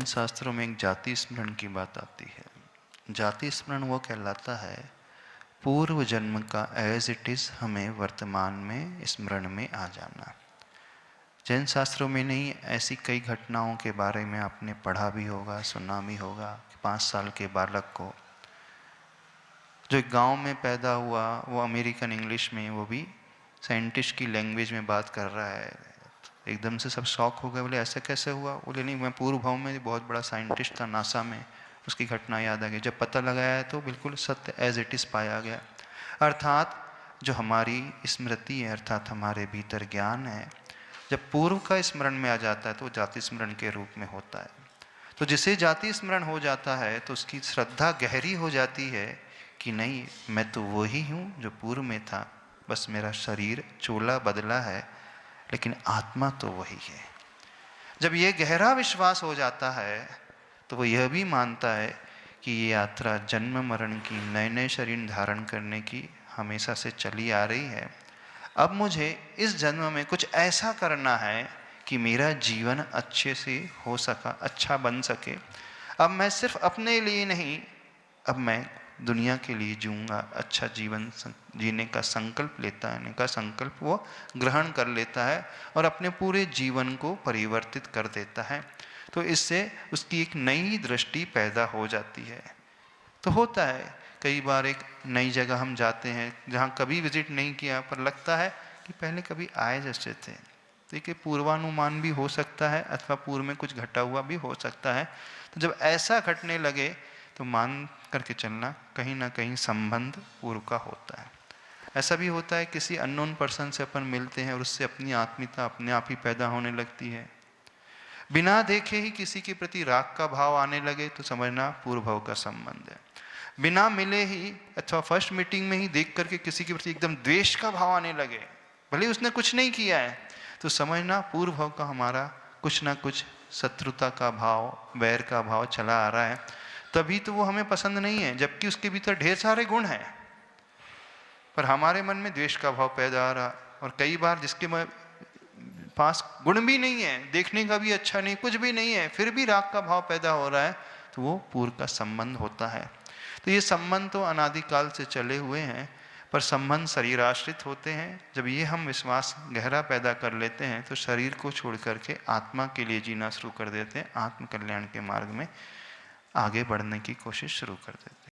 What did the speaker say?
शास्त्रों में एक जाति स्मरण की बात आती है। जाति स्मरण वो कहलाता है पूर्व जन्म का एज इट इज़ हमें वर्तमान में स्मरण में आ जाना। जैन शास्त्रों में नहीं, ऐसी कई घटनाओं के बारे में आपने पढ़ा भी होगा, सुना भी होगा। 5 साल के बालक को जो एक गांव में पैदा हुआ, वो अमेरिकन इंग्लिश में, वो भी साइंटिस्ट की लैंग्वेज में बात कर रहा है। एकदम से सब शॉक हो गए, बोले ऐसा कैसे हुआ? बोले नहीं, मैं पूर्व भाव में बहुत बड़ा साइंटिस्ट था नासा में। उसकी घटना याद आ गई। जब पता लगाया तो बिल्कुल सत्य एज इट इज़ पाया गया। अर्थात जो हमारी स्मृति है, अर्थात हमारे भीतर ज्ञान है, जब पूर्व का स्मरण में आ जाता है तो जाति स्मरण के रूप में होता है। तो जिसे जाति स्मरण हो जाता है तो उसकी श्रद्धा गहरी हो जाती है कि नहीं, मैं तो वही हूँ जो पूर्व में था, बस मेरा शरीर चोला बदला है, लेकिन आत्मा तो वही है। जब ये गहरा विश्वास हो जाता है तो वो यह भी मानता है कि ये यात्रा जन्म मरण की, नए नए शरीर धारण करने की हमेशा से चली आ रही है। अब मुझे इस जन्म में कुछ ऐसा करना है कि मेरा जीवन अच्छे से हो सका, अच्छा बन सके। अब मैं सिर्फ अपने लिए नहीं, अब मैं दुनिया के लिए जीऊँगा, अच्छा जीवन जीने का संकल्प लेता है, का संकल्प वो ग्रहण कर लेता है और अपने पूरे जीवन को परिवर्तित कर देता है। तो इससे उसकी एक नई दृष्टि पैदा हो जाती है। तो होता है कई बार एक नई जगह हम जाते हैं जहाँ कभी विजिट नहीं किया, पर लगता है कि पहले कभी आए जैसे थे। देखिए, पूर्वानुमान भी हो सकता है अथवा पूर्व में कुछ घटा हुआ भी हो सकता है। तो जब ऐसा घटने लगे तो मान करके चलना कहीं ना कहीं संबंध पूर्व का होता है। ऐसा भी होता है किसी अननोन पर्सन से अपन मिलते हैं और उससे अपनी आत्मीयता अपने आप ही पैदा होने लगती है। बिना देखे ही किसी के प्रति राग का भाव आने लगे तो समझना पूर्व भाव का संबंध है। बिना मिले ही अथवा फर्स्ट मीटिंग में ही देख करके किसी के प्रति एकदम द्वेष का भाव आने लगे, भले उसने कुछ नहीं किया है, तो समझना पूर्व भाव का हमारा कुछ ना कुछ शत्रुता का भाव, वैर का भाव चला आ रहा है। तभी तो वो हमें पसंद नहीं है, जबकि उसके भीतर ढेर सारे गुण हैं, पर हमारे मन में द्वेष का भाव पैदा आ रहा। और कई बार जिसके पास गुण भी नहीं है, देखने का भी अच्छा नहीं, कुछ भी नहीं है, फिर भी राग का भाव पैदा हो रहा है, तो वो पूर्व का संबंध होता है। तो ये संबंध तो अनादिकाल से चले हुए हैं, पर संबंध शरीर आश्रित होते हैं। जब ये हम विश्वास गहरा पैदा कर लेते हैं तो शरीर को छोड़ करके आत्मा के लिए जीना शुरू कर देते हैं, आत्म कल्याण के मार्ग में आगे बढ़ने की कोशिश शुरू कर देते हैं।